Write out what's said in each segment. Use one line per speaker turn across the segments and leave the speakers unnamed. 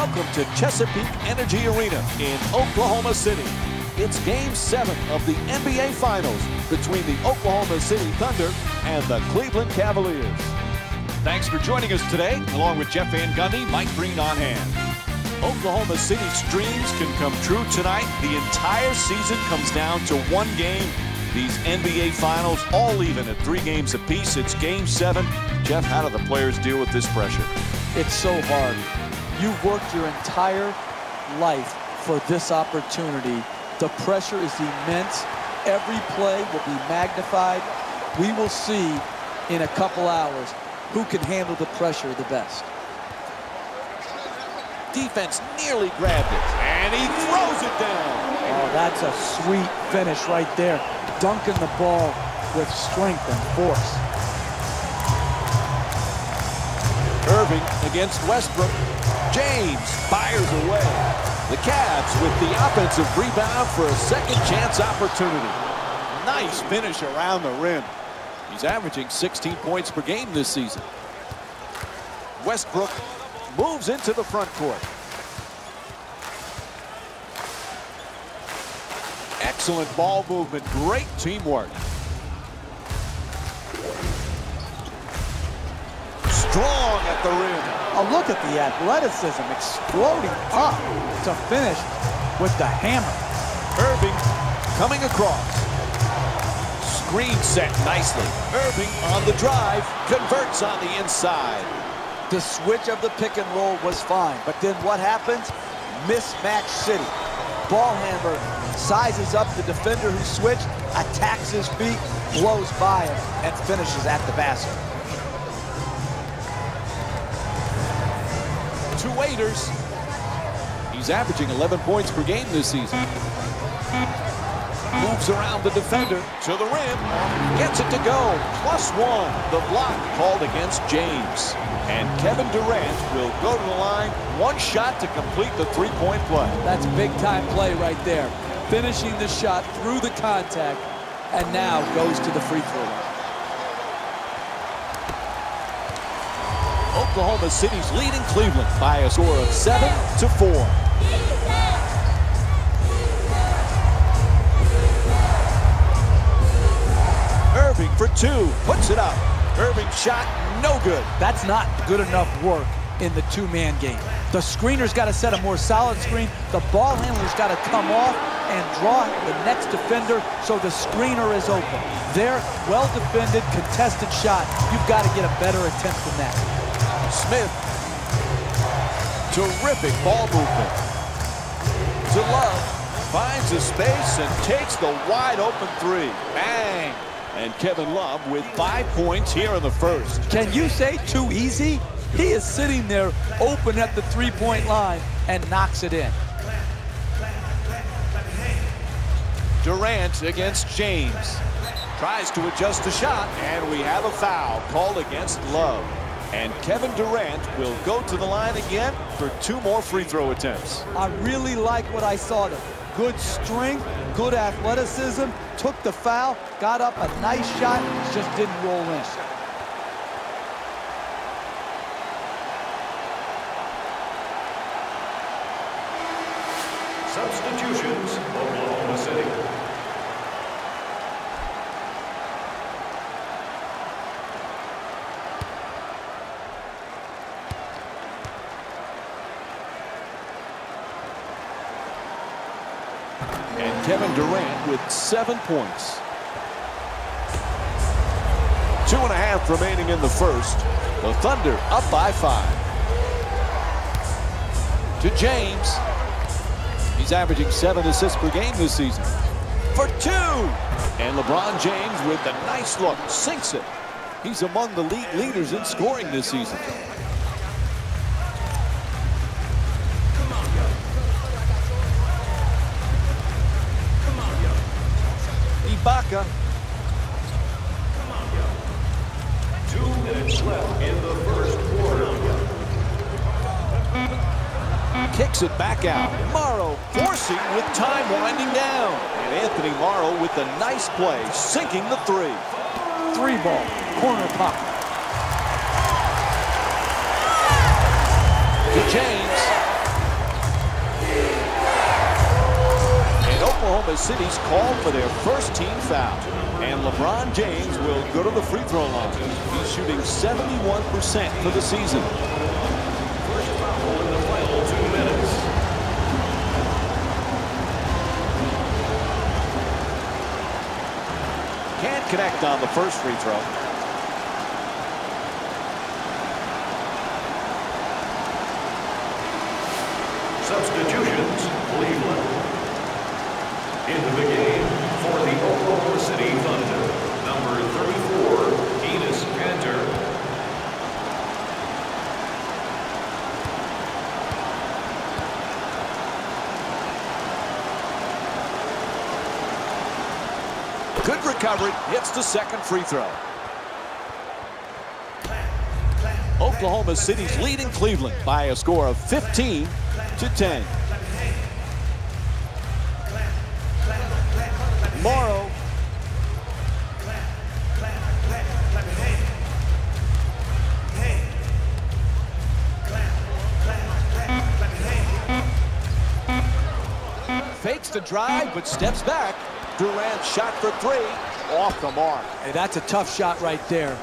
Welcome to Chesapeake Energy Arena in Oklahoma City. It's Game 7 of the NBA Finals between the Oklahoma City Thunder and the Cleveland Cavaliers.
Thanks for joining us today, along with Jeff Van Gundy, Mike Green on hand.
Oklahoma City's dreams can come true tonight. The entire season comes down to one game. These NBA Finals all even at 3 games apiece. It's Game 7. Jeff, how do the players deal with this pressure?
It's so hard. You've worked your entire life for this opportunity. The pressure is immense. Every play will be magnified. We will see in a couple hours who can handle the pressure the best.
Defense nearly grabbed it, and he throws it down.
Oh, that's a sweet finish right there. Dunking the ball with strength and force.
Irving against Westbrook. James fires away. The Cavs with the offensive rebound for a second chance opportunity. Nice finish around the rim. He's averaging 16 points per game this season. Westbrook moves into the front court. Excellent ball movement, great teamwork. Strong at the rim.
Oh, look at the athleticism exploding up to finish with the hammer.
Irving coming across. Screen set nicely. Irving on the drive, converts on the inside.
The switch of the pick and roll was fine, but then what happens? Mismatch city. Ball handler sizes up the defender who switched, attacks his feet, blows by him, and finishes at the basket.
2 waiters. He's averaging 11 points per game this season. Moves around the defender to the rim. Gets it to go. +1. The block called against James. And Kevin Durant will go to the line. 1 shot to complete the 3-point play.
That's big-time play right there. Finishing the shot through the contact, and now goes to the free throw line.
Oklahoma City's leading Cleveland by a score of 7-4. Irving for 2, puts it up. Irving shot, no good.
That's not good enough work in the 2-man game. The screener's got to set a more solid screen. The ball handler's got to come off and draw the next defender so the screener is open. Their well-defended, contested shot, you've got to get a better attempt than that.
Smith, terrific ball movement. To Love, finds a space and takes the wide-open 3. Bang! And Kevin Love with 5 points here in the first.
Can you say too easy? He is sitting there open at the 3-point line and knocks it in.
Durant against James. Tries to adjust the shot, and we have a foul called against Love. And Kevin Durant will go to the line again for 2 more free throw attempts.
I really like what I saw there. Good strength, good athleticism, took the foul, got up a nice shot, just didn't roll in.
Substitutions, Oklahoma City.
And Kevin Durant with 7 points. 2.5 remaining in the first. The Thunder up by 5. To James. He's averaging 7 assists per game this season. For 2. And LeBron James with a nice look. Sinks it. He's among the league leaders in scoring this season. Ibaka.
2 minutes left in the first quarter.
Kicks it back out. Morrow forcing with time winding down. And Anthony Morrow with a nice play, sinking the 3.
3-ball, corner pocket.
To James. Oklahoma City's called for their first team foul. And LeBron James will go to the free throw line. He's shooting 71% for the season.
First foul in the final 2 minutes.
Can't connect on the first free throw.
Substitutions, Cleveland. Into the game for the Oklahoma City Thunder, number 34, Enes Kanter.
Good recovery, hits the second free throw. Oklahoma City's leading Cleveland by a score of 15-10. Morrow. Fakes the drive, but steps back. DURANT shot for three, off the mark.
Hey, that's a tough shot right there.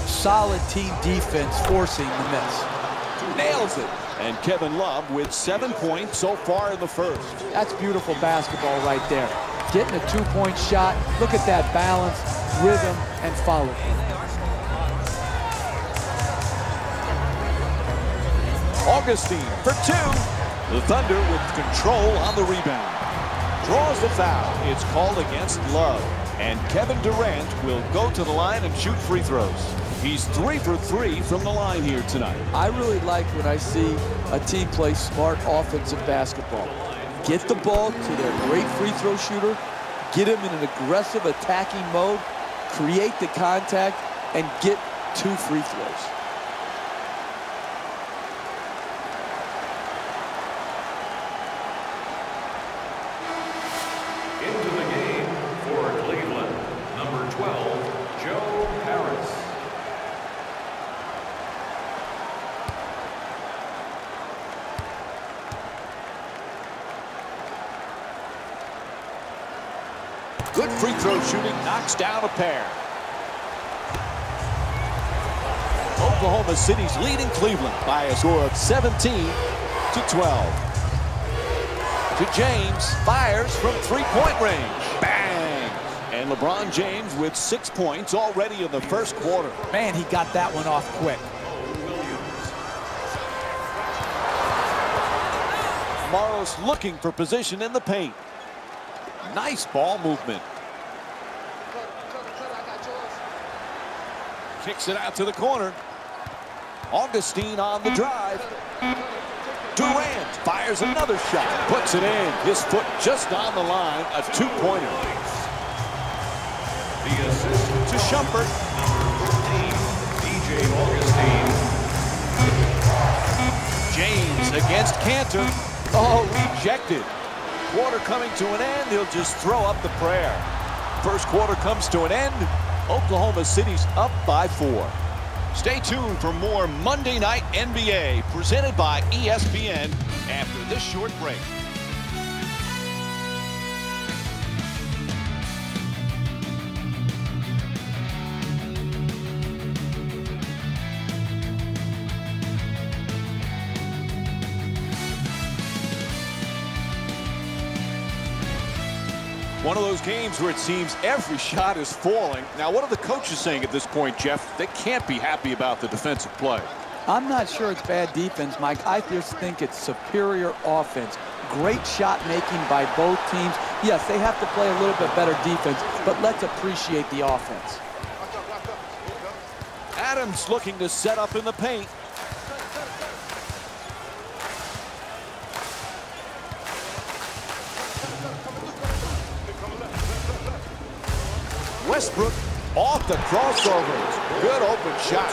Solid team defense forcing the miss.
Nails it. And Kevin Love with 7 points so far in the first.
That's beautiful basketball right there. Getting a two-point shot. Look at that balance, rhythm, and follow.
Augustine for two. The Thunder with control on the rebound. Draws the foul. It's called against Love. And Kevin Durant will go to the line and shoot free throws. He's 3 for 3 from the line here tonight.
I really like when I see a team play smart offensive basketball. Get the ball to their great free throw shooter, get him in an aggressive attacking mode, create the contact, and get 2 free throws.
Into the game for Cleveland, number 12, Joe Harris.
Good free throw shooting, knocks down a pair. Oklahoma City's leading Cleveland by a score of 17-12. To James, fires from three-point range. Bang! And LeBron James with 6 points already in the first quarter.
Man, he got that one off quick.
Morrow's looking for position in the paint. Nice ball movement. Kicks it out to the corner. Augustine on the drive. DURANT fires another shot. Puts it in. His foot just on the line. A two-pointer.
The assist
To Shumpert.
number 14, DJ Augustine.
James against Kanter. Oh, rejected. Quarter coming to an end. He'll just throw up the prayer. First quarter comes to an end. Oklahoma City's up by 4.
Stay tuned for more Monday Night NBA presented by ESPN after this short break.
One of those games where it seems every shot is falling. Now, what are the coaches saying at this point, Jeff? They can't be happy about the defensive play.
I'm not sure it's bad defense, Mike. I just think it's superior offense. Great shot making by both teams. Yes, they have to play a little bit better defense, but let's appreciate the offense.
Adams looking to set up in the paint. Westbrook off the crossover. Good open shot.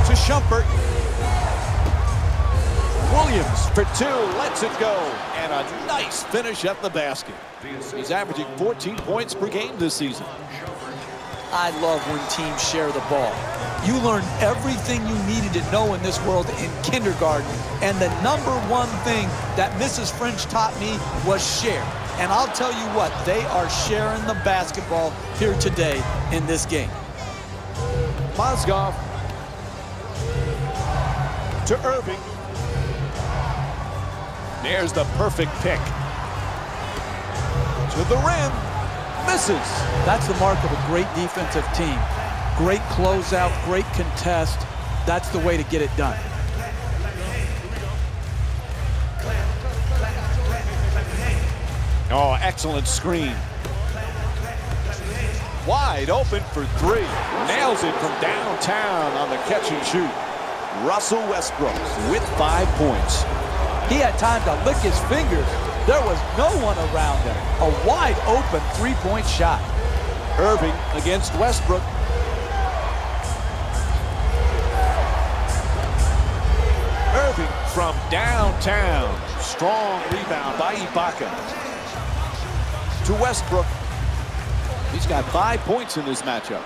To Shumpert. Williams for 2. Lets it go. And a nice finish at the basket. He's averaging 14 points per game this season.
I love when teams share the ball. You learned everything you needed to know in this world in kindergarten. And the #1 thing that Mrs. French taught me was share. And I'll tell you what, they are sharing the basketball here today in this game.
Mozgov to Irving. There's the perfect pick. To the rim. Misses.
That's the mark of a great defensive team. Great closeout, great contest. That's the way to get it done.
Oh, excellent screen. Wide open for 3. Nails it from downtown on the catch and shoot. Russell Westbrook with 5 points.
He had time to lick his fingers. There was no one around him. A wide open 3-point shot.
Irving against Westbrook. Irving from downtown. Strong rebound by Ibaka. To Westbrook. He's got 5 points in this matchup.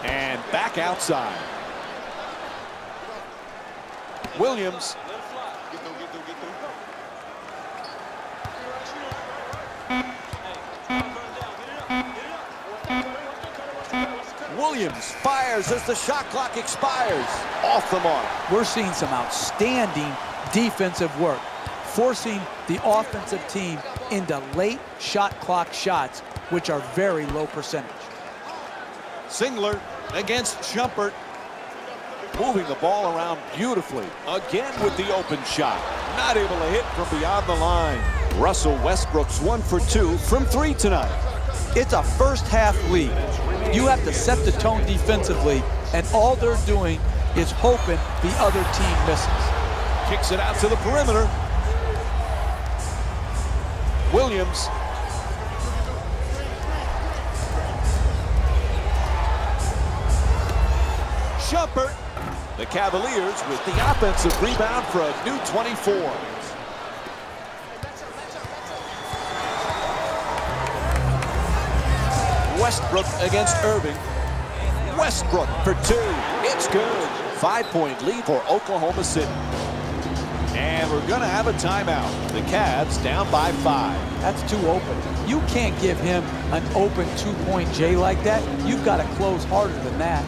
And back outside. Williams. Williams fires as the shot clock expires. Off the mark.
We're seeing some outstanding defensive work, forcing the offensive team into late shot clock shots, which are very low percentage.
Singler against Shumpert. Moving the ball around beautifully. Again with the open shot. Not able to hit from beyond the line. Russell Westbrook's 1 for 2 from 3 tonight.
It's a first-half lead. You have to set the tone defensively, and all they're doing is hoping the other team misses.
Kicks it out to the perimeter. Williams. Shumpert. The Cavaliers with the offensive rebound for a new 24. Westbrook against Irving. Westbrook for 2. It's good. 5-point lead for Oklahoma City. And we're going to have a timeout. The Cavs down by 5.
That's too open. You can't give him an open 2-point J like that. You've got to close harder than that.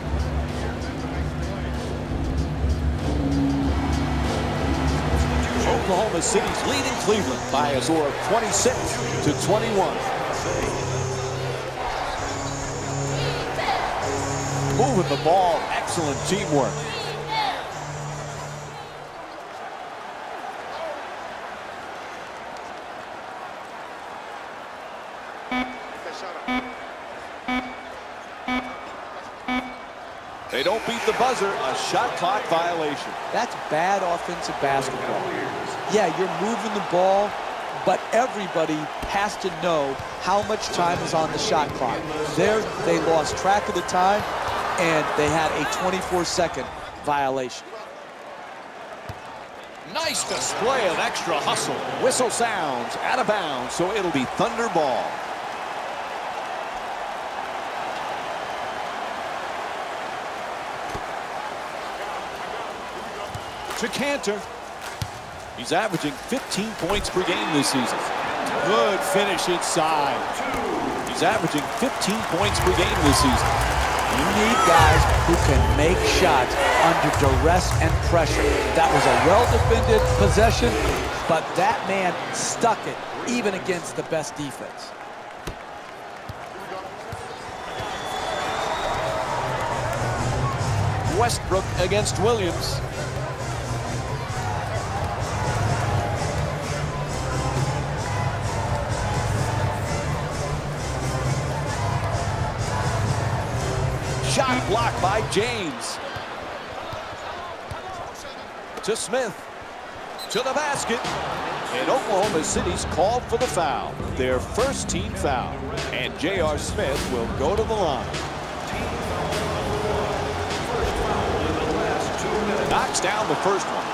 Oklahoma City's leading Cleveland by a score of 26-21. Moving the ball, excellent teamwork. They don't beat the buzzer, a shot clock violation.
That's bad offensive basketball. Yeah, you're moving the ball, but everybody has to know how much time is on the shot clock. There, they lost track of the time, and they had a 24-second violation.
Nice display of extra hustle. Whistle sounds out of bounds, so it'll be Thunder ball. To Cantor. He's averaging 15 points per game this season. Good finish inside. He's averaging 15 points per game this season.
You need guys who can make shots under duress and pressure. That was a well-defended possession, but that man stuck it even against the best defense.
Westbrook against Williams. Shot blocked by James. To Smith. To the basket. And Oklahoma City's called for the foul. Their first team foul. And J.R. Smith will go to the line. Knocks down the first one.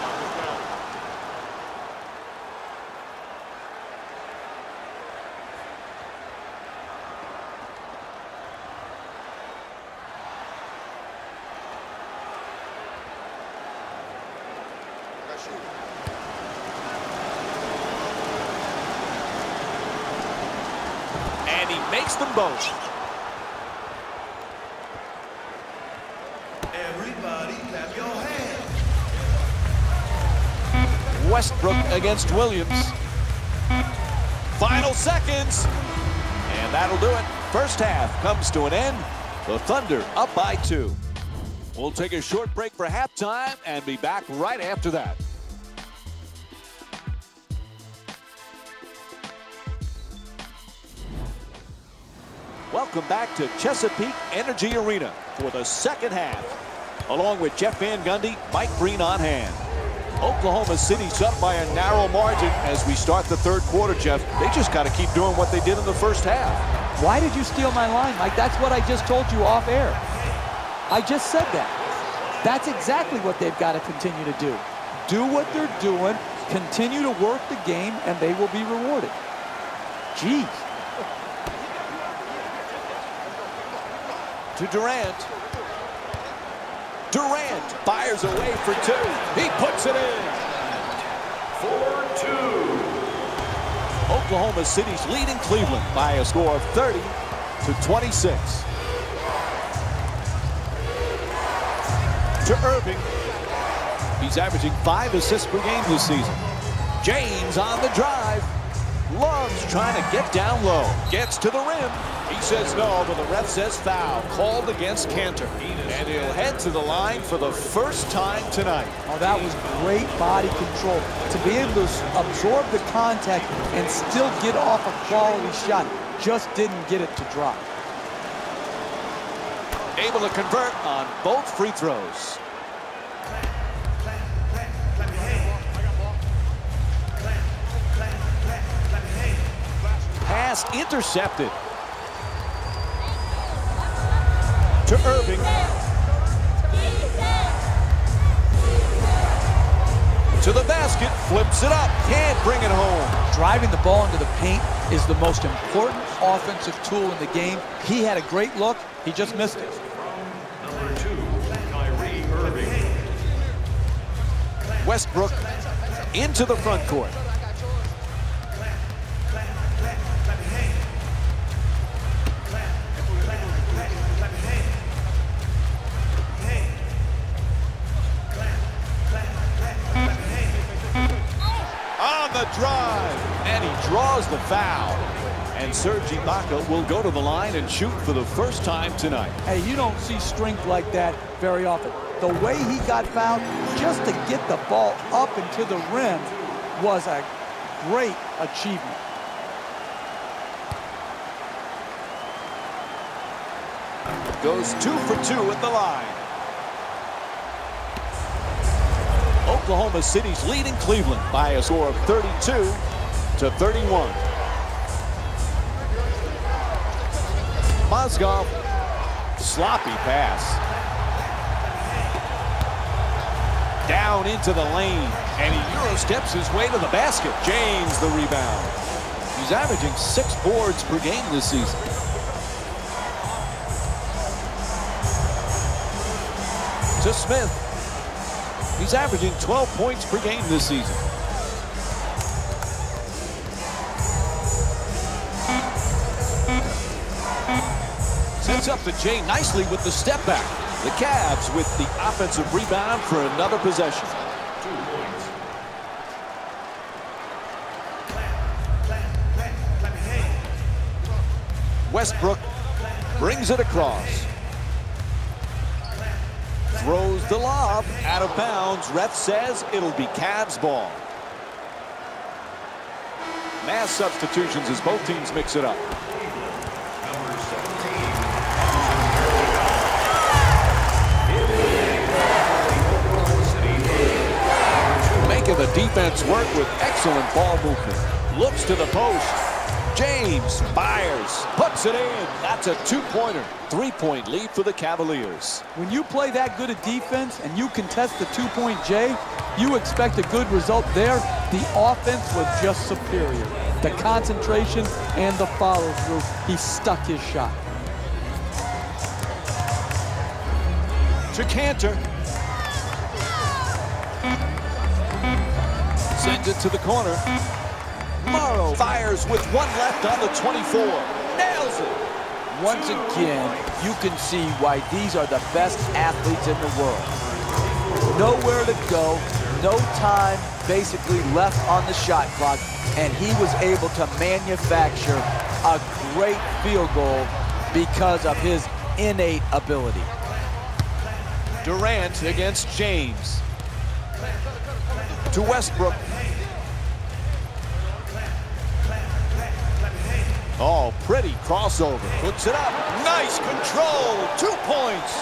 he makes them both.
Everybody clap your hands.
Westbrook against Williams. Final seconds. And that'll do it. First half comes to an end. The Thunder up by 2. We'll take a short break for halftime and be back right after that. Welcome back to Chesapeake Energy Arena for the second half. Along with Jeff Van Gundy, Mike Green on hand. Oklahoma City's up by a narrow margin as we start the third quarter, Jeff. They just got to keep doing what they did in the first half.
Why did you steal my line, Mike? That's what I just told you off air. I just said that. That's exactly what they've got to continue to do. Do what they're doing, continue to work the game, and they will be rewarded. Jeez.
To Durant. Durant fires away for 2. He puts it in.
4-2.
Oklahoma City's leading Cleveland by a score of 30-26. To Irving. He's averaging 5 assists per game this season. James on the drive. Love's trying to get down low. Gets to the rim. He says no, but the ref says foul. Called against Cantor. And he'll head to the line for the first time tonight.
Oh, that was great body control. To be able to absorb the contact and still get off a quality shot. Just didn't get it to drop.
Able to convert on both free throws. Pass intercepted. To Irving. To the basket, flips it up, can't bring it home.
Driving the ball into the paint is the most important offensive tool in the game. He had a great look, he just missed it.
Number 2, KYRIE Irving.
Westbrook into the front court. On the drive, and he draws the foul. And Serge Ibaka will go to the line and shoot for the first time tonight.
Hey, you don't see strength like that very often. The way he got fouled just to get the ball up and to the rim was a great achievement.
Goes 2 for 2 at the line. Oklahoma City's leading Cleveland by a score of 32-31. Mozgov, sloppy pass. Down into the lane, and he Euro steps his way to the basket. James the rebound. He's averaging 6 boards per game this season. To Smith. He's averaging 12 points per game this season. Sets up the J nicely with the step back. The Cavs with the offensive rebound for another possession.
2 points.
Westbrook brings it across. Throws the lob out of bounds. Ref says it'll be Cavs ball. Mass substitutions as both teams mix it up.
Number 17.
Making the defense work with excellent ball movement. Looks to the post. James fires, puts it in. That's a 2-pointer. 3-point lead for the Cavaliers.
When you play that good a defense and you contest the 2-point J, you expect a good result there. The offense was just superior. The concentration and the follow through, he stuck his shot.
To Cantor. Sends it to the corner. Morrow fires with 1 left on the 24. nails it.
Once again, you can see why these are the best athletes in the world. Nowhere to go, no time basically left on the shot clock, and he was able to manufacture a great field goal because of his innate ability.
Durant against James. To Westbrook. Oh, pretty crossover. Puts it up. Nice control. 2 points.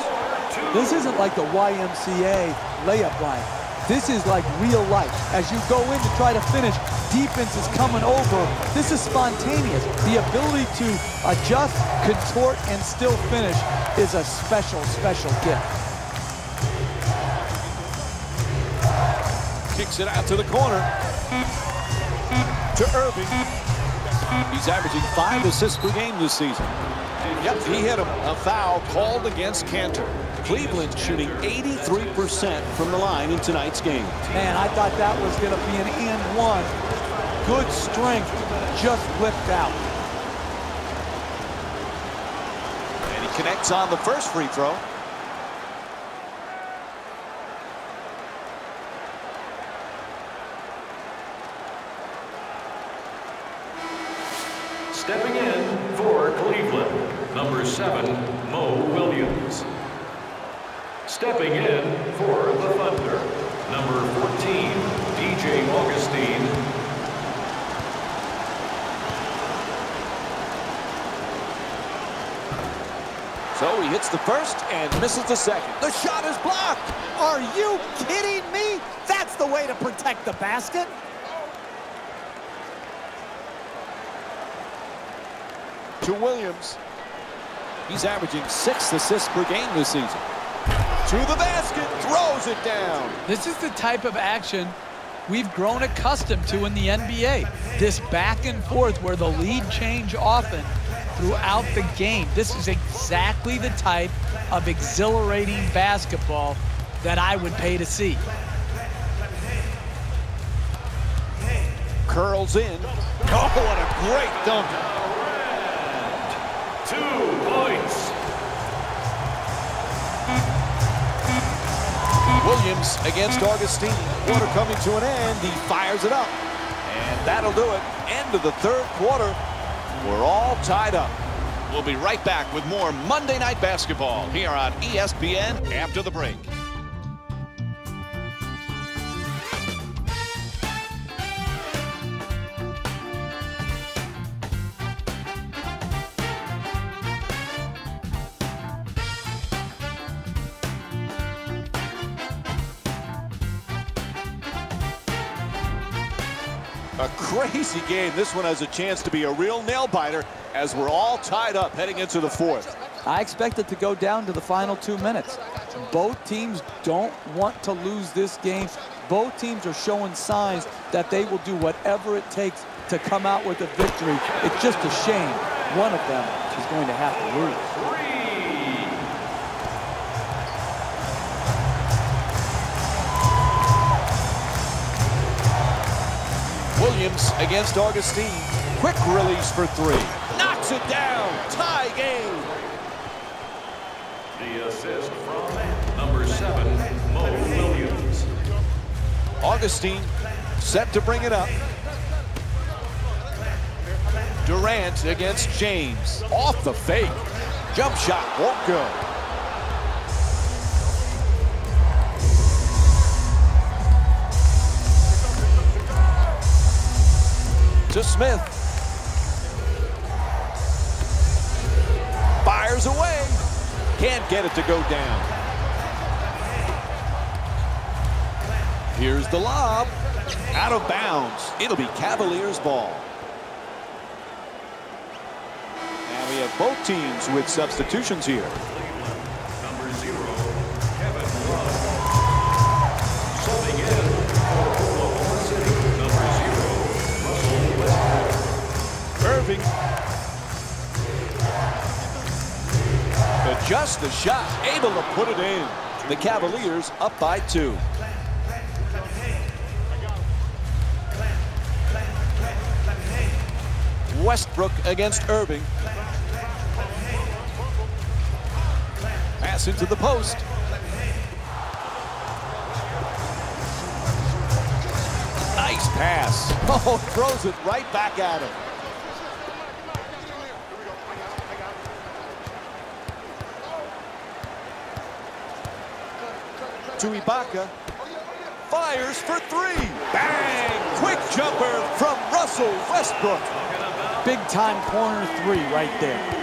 This isn't like the YMCA layup line. This is like real life. As you go in to try to finish, defense is coming over. This is spontaneous. The ability to adjust, contort, and still finish is a special, special gift.
Kicks it out to the corner. To Irving. He's averaging 5 assists per game this season. Yep, he hit a foul called against Cantor. Cleveland shooting 83% from the line in tonight's game.
Man, I thought that was going to be an and one. Good strength, just flipped out.
And he connects on the first free throw.
Stepping in for Cleveland, number 7, Mo Williams. Stepping in for the Thunder, number 14, DJ Augustine.
So he hits the first and misses the second. The shot is blocked.
Are you kidding me? That's the way to protect the basket.
To Williams. He's averaging 6 assists per game this season. To the basket, throws it down.
This is the type of action we've grown accustomed to in the NBA. This back and forth where the lead change often throughout the game. This is exactly the type of exhilarating basketball that I would pay to see.
Curls in. Oh, what a great dunk.
2 points.
Williams against Augustine. Quarter coming to an end. He fires it up. And that'll do it. End of the third quarter. We're all tied up.
We'll be right back with more Monday Night Basketball here on ESPN after the break.
A crazy game. This one has a chance to be a real nail-biter as we're all tied up heading into the fourth.
I expect it to go down to the final 2 minutes. Both teams don't want to lose this game. Both teams are showing signs that they will do whatever it takes to come out with a victory. It's just a shame one of them is going to have to lose.
Williams against Augustine. Quick release for 3. Knocks it down. Tie game.
The assist from number 7, Mo Williams.
Augustine set to bring it up. Durant against James. Off the fake. Jump shot won't go. To Smith. Fires away. Can't get it to go down. Here's the lob. Out of bounds. It'll be Cavaliers ball. And we have both teams with substitutions here.
Number 0, Kevin Love. Subbing in for Oklahoma City, number 0, Russell Westbrook.
Irving. Adjusts the shot. Able to put it in. The Cavaliers up by 2. Westbrook against Irving. Pass into the post. Nice pass. Oh, throws it right back at him. To Ibaka. Fires for three. Bang! Quick jumper from Russell Westbrook.
Big time corner three right there.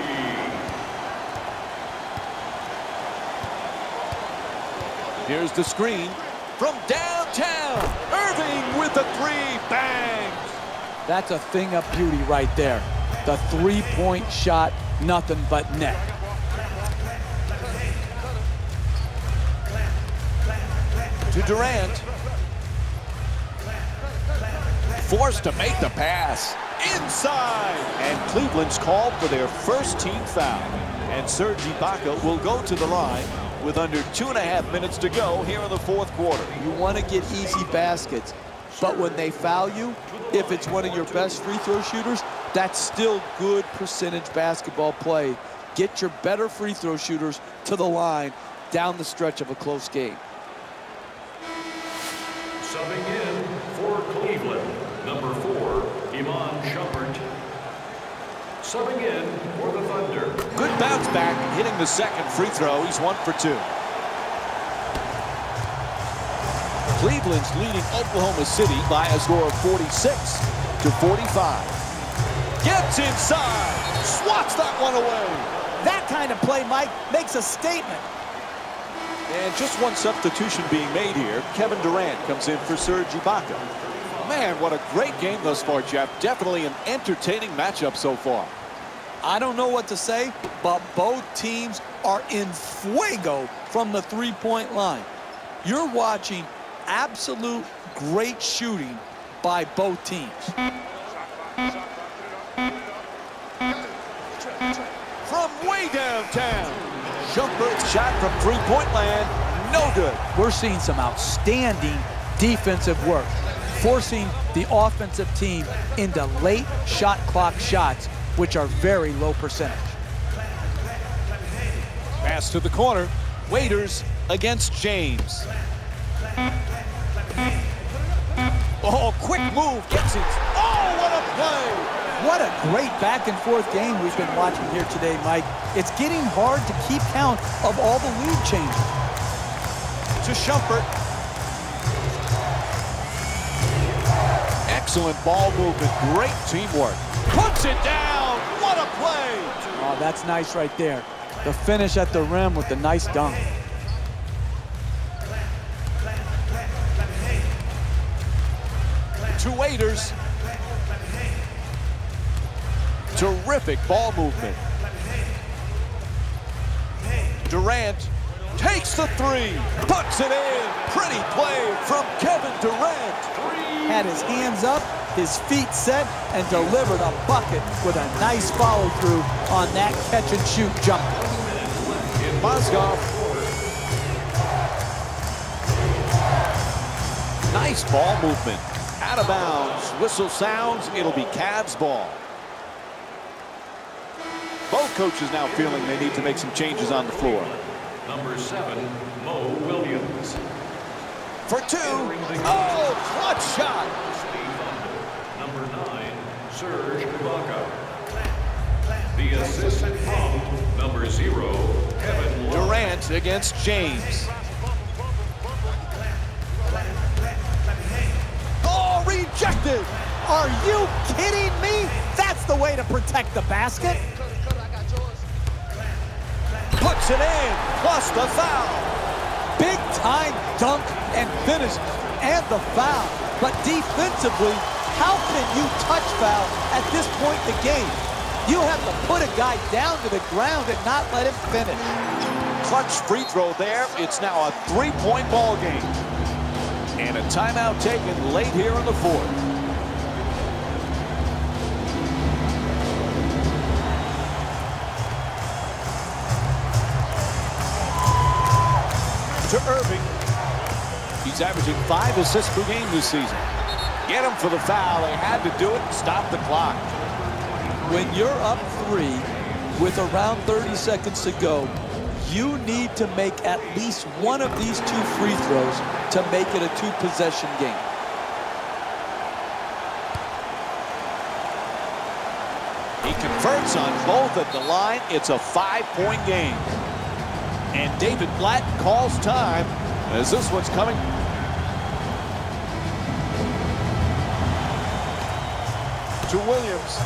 Here's the screen from downtown. Irving with the three. Bang!
That's a thing of beauty right there. The three-point shot, nothing but net.
To Durant. Forced to make the pass. Inside. And Cleveland's called for their first team foul. And Serge Ibaka will go to the line with under 2.5 minutes to go here in the fourth quarter.
You want to get easy baskets, but when they foul you, if it's one of your best free throw shooters, that's still good percentage basketball play. Get your better free throw shooters to the line down the stretch of a close game.
Subbing in for Cleveland, number 4, Iman Shumpert. Subbing in for the Thunder.
Good bounce back, hitting the second free throw. He's 1 for 2. Cleveland's leading Oklahoma City by a score of 46-45. Gets inside, swats that one away.
That kind of play, Mike, makes a statement.
And just one substitution being made here. Kevin Durant comes in for Serge Ibaka. Man, what a great game thus far, Jeff. Definitely an entertaining matchup so far.
I don't know what to say, but both teams are in fuego from the three-point line. You're watching absolute great shooting by both teams.
From way downtown. Shumpert's shot from three-point land, no good.
We're seeing some outstanding defensive work, forcing the offensive team into late shot clock shots, which are very low percentage.
Pass to the corner. Waiters against James. Oh, quick move, gets it. Oh, what a play!
What a great back-and-forth game we've been watching here today, Mike. It's getting hard to keep count of all the lead changes.
To Shumpert. Excellent ball movement, great teamwork. Puts it down, what a play!
Oh, that's nice right there. The finish at the rim with the nice dunk.
To Waiters. Terrific ball movement. Durant takes the three, puts it in. Pretty play from Kevin Durant.
Had his hands up, his feet set, and delivered a bucket with a nice follow-through on that catch-and-shoot jump.
Mozgov. Nice ball movement. Out of bounds. Whistle sounds. It'll be Cavs ball. Both coaches now feeling they need to make some changes on the floor.
Number 7, Mo Williams.
For two. Oh, clutch shot.
Number 9, Serge Ibaka. The assist from number 0, Kevin Love.
Durant against James. Oh, rejected.
Are you kidding me? That's the way to protect the basket.
Puts it in, plus the foul.
Big time dunk and finish and the foul. But defensively, how can you touch foul at this point in the game? You have to put a guy down to the ground and not let him finish.
Clutch free throw there. It's now a three-point ball game. And a timeout taken late here in the fourth. To Irving. He's averaging 5 assists per game this season. Get him for the foul. They had to do it and stop the clock.
When you're up 3 with around 30 seconds to go, You need to make at least one of these 2 free throws to make it a 2-possession game.
He converts on both at the line. It's a 5-point game. And David Blatt calls time as this one's coming. To Williams.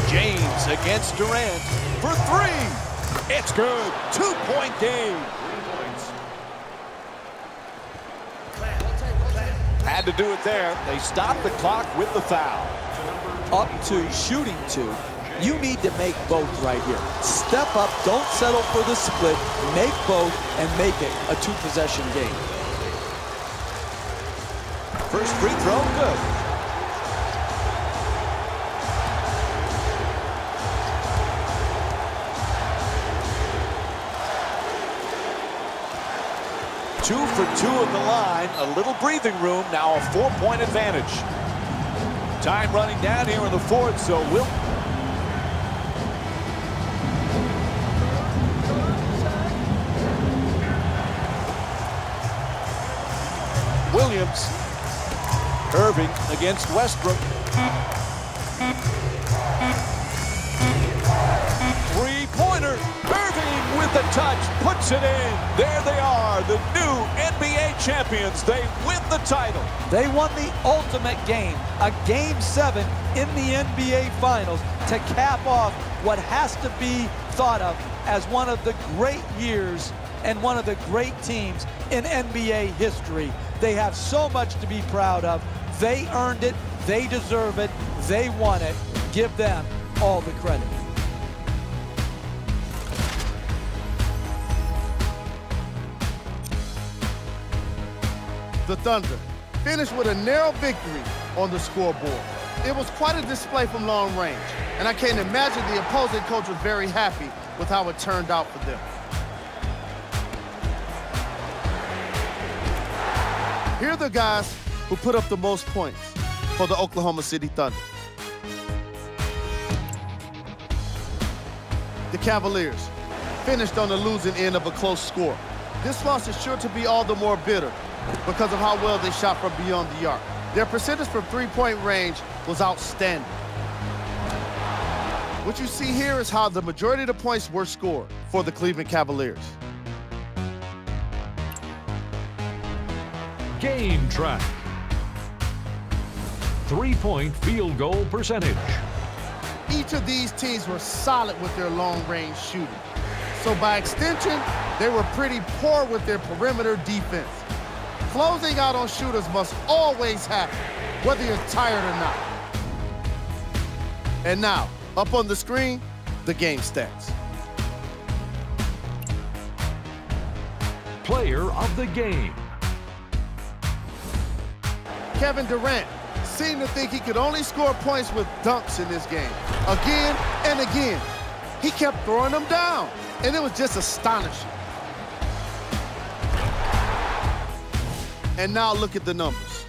James against Durant for 3. It's good. 2-point game. Had to do it there. They stopped the clock with the foul.
Up 2, shooting 2. You need to make both right here. Step up, don't settle for the split. Make both and make it a 2-possession game.
First free throw, good. Two for 2 at the line. A little breathing room. Now a 4-point advantage. Time running down here in the 4th, so Williams. Irving against Westbrook. 3-pointer. Irving with the touch. Puts it in. There they are, the new NBA champions. They win the title.
They won the ultimate game, a Game 7 in the NBA Finals to cap off what has to be thought of as one of the great years and one of the great teams in NBA history. They have so much to be proud of. They earned it. They deserve it. They won it. Give them all the credit.
The Thunder finished with a narrow victory on the scoreboard. It was quite a display from long range, and I can't imagine the opposing coach was very happy with how it turned out for them. Here are the guys who put up the most points for the Oklahoma City Thunder. The Cavaliers finished on the losing end of a close score. This loss is sure to be all the more bitter because of how well they shot from beyond the arc. Their percentage from 3-point range was outstanding. What you see here is how the majority of the points were scored for the Cleveland Cavaliers.
Game track. 3-point field goal percentage.
Each of these teams were solid with their long-range shooting. So by extension, they were pretty poor with their perimeter defense. Closing out on shooters must always happen, whether you're tired or not. And now, up on the screen, the game stats.
Player of the game.
Kevin Durant seemed to think he could only score points with dunks in this game. Again and again, he kept throwing them down, and it was just astonishing. And now look at the numbers.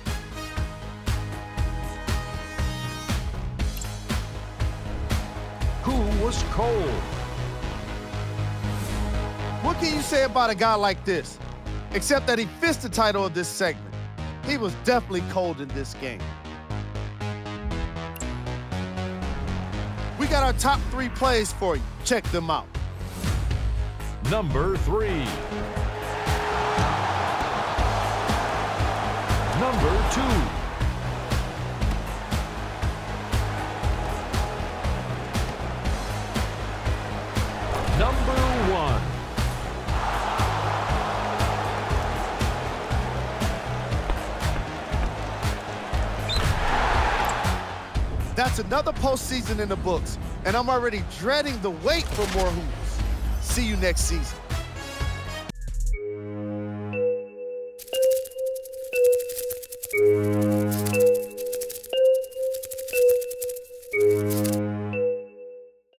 Who was cold?
What can you say about a guy like this? Except that he fits the title of this segment. He was definitely cold in this game. We got our top 3 plays for you. Check them out.
Number 3. Number 2. Number 1.
That's another postseason in the books, and I'm already dreading the wait for more hoops. See you next season.